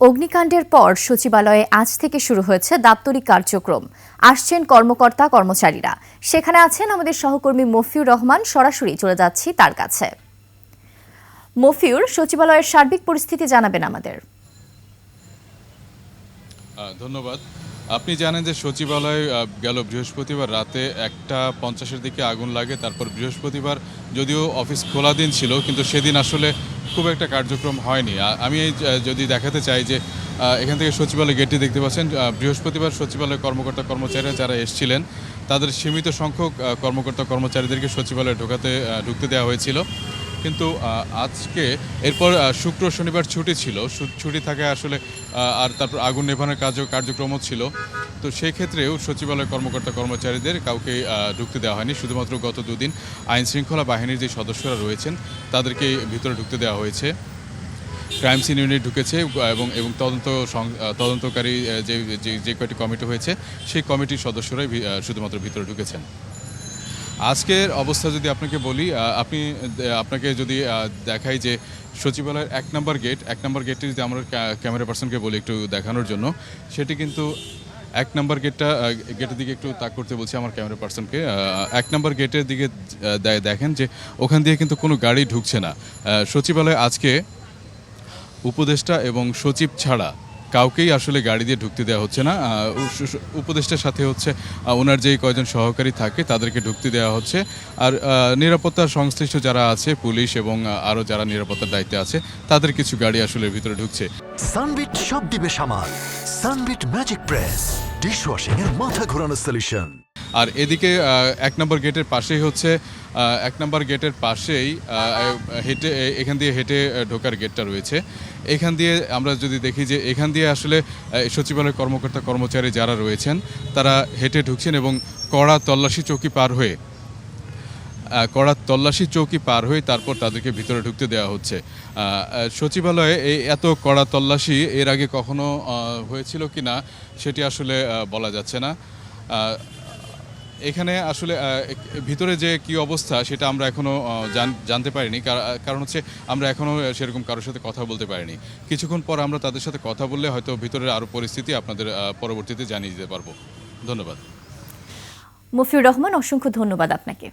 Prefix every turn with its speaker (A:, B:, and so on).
A: অগ্নিকাণ্ডের পর সচিবালয়ে আজ থেকে শুরু হয়েছে দাপ্তরিক কার্যক্রম। আসছেন কর্মকর্তা কর্মচারীরা। সেখানে আছেন আমাদের সহকর্মী মফিউর রহমান। সরাসরি চলে যাচ্ছি তার কাছে। মফিউর, সচিবালয়ের সার্বিক পরিস্থিতি জানাবেন আমাদের।
B: ধন্যবাদ। আপনি জানেন যে সচিবালয় গেল বৃহস্পতিবার রাতে 1:50-এর দিকে আগুন লাগে। তারপর বৃহস্পতিবার যদিও অফিস খোলা দিন ছিল, কিন্তু সেদিন আসলে খুব একটা কার্যক্রম হয়নি। আমি যদি দেখাতে চাই যে এখান থেকে সচিবালয় গেটটি দেখতে পাচ্ছেন। বৃহস্পতিবার সচিবালয়ের কর্মকর্তা কর্মচারীরা যারা এসেছিলেন তাদের সীমিত সংখ্যক কর্মকর্তা কর্মচারীদেরকে সচিবালয়ে ঢুকতে দেওয়া হয়েছিল। কিন্তু আজকে এরপর শুক্র শনিবার ছুটি ছিল, ছুটি থাকায় আসলে আর তারপর আগুন নেভানোর কার্যক্রমও ছিল। তো সেই ক্ষেত্রেও সচিবালয় কর্মকর্তা কর্মচারীদের কাউকে ঢুকতে দেওয়া হয়নি। শুধুমাত্র গত দুদিন আইনশৃঙ্খলা বাহিনীর যে সদস্যরা রয়েছেন তাদেরকে ভিতরে ঢুকতে দেওয়া হয়েছে। ক্রাইম সিন ইউনিট ঢুকেছে এবং তদন্তকারী যে কয়টি কমিটি হয়েছে সেই কমিটির সদস্যরাই শুধুমাত্র ভিতরে ঢুকেছেন। আজকের অবস্থা যদি আপনাকে বলি, আপনাকে যদি দেখাই যে সচিবালয়ের 1 নম্বর গেটটি যদি আমরা ক্যামেরা পার্সনকে বলি একটু দেখানোর জন্য, সেটি কিন্তু 1 নম্বর গেটের দিকে একটু তাক করতে বলছি আমার ক্যামেরা পার্সনকে। 1 নম্বর গেটের দিকে দেখেন যে ওখান দিয়ে কিন্তু কোনো গাড়ি ঢুকছে না। সচিবালয়ে আজকে উপদেষ্টা এবং সচিব ছাড়া কাউকেই আসলে গাড়ি দিয়ে ঢুকতে দেওয়া হচ্ছে না। উপদেষ্টার সাথে হচ্ছে ওনার যেই কয়জন সহকারী থাকে তাদেরকে ঢুকতে দেওয়া হচ্ছে। আর নিরাপত্তার সংশ্লিষ্ট যারা আছে, পুলিশ এবং আরও যারা নিরাপত্তার দায়িত্বে আছে, তাদের কিছু গাড়ি আসলে ভিতরে ঢুকছে।
C: সানবিট সব দিবে সামাল। সানবিট ম্যাজিক প্রেস ডিশওয়াশিং এর মাথা ঘোরানো সলিউশন।
B: আর এদিকে 1 নম্বর গেটের পাশেই হচ্ছে 1 নম্বর গেটের পাশেই এখান দিয়ে হেঁটে ঢোকার গেটটা রয়েছে। এখান দিয়ে আমরা যদি দেখি যে এখান দিয়ে আসলে সচিবালয়ের কর্মকর্তা কর্মচারী যারা রয়েছেন তারা হেঁটে ঢুকছেন এবং কড়া তল্লাশি চৌকি পার হয়ে তারপর তাদেরকে ভিতরে ঢুকতে দেওয়া হচ্ছে। সচিবালয়ে এই এত কড়া তল্লাশি এর আগে কখনো হয়েছিল কি না সেটি আসলে বলা যাচ্ছে না। এখানে আসলে ভিতরে যে কি অবস্থা সেটা আমরা এখনও জানতে পারিনি, কারণ হচ্ছে আমরা এখনও সেরকম কারোর সাথে কথা বলতে পারিনি। কিছুক্ষণ পর আমরা তাদের সাথে কথা বললে হয়তো ভিতরের আরও পরিস্থিতি আপনাদের পরবর্তীতে জানিয়ে দিতে পারবো। ধন্যবাদ।
A: মফিউর রহমান, অসংখ্য ধন্যবাদ আপনাকে।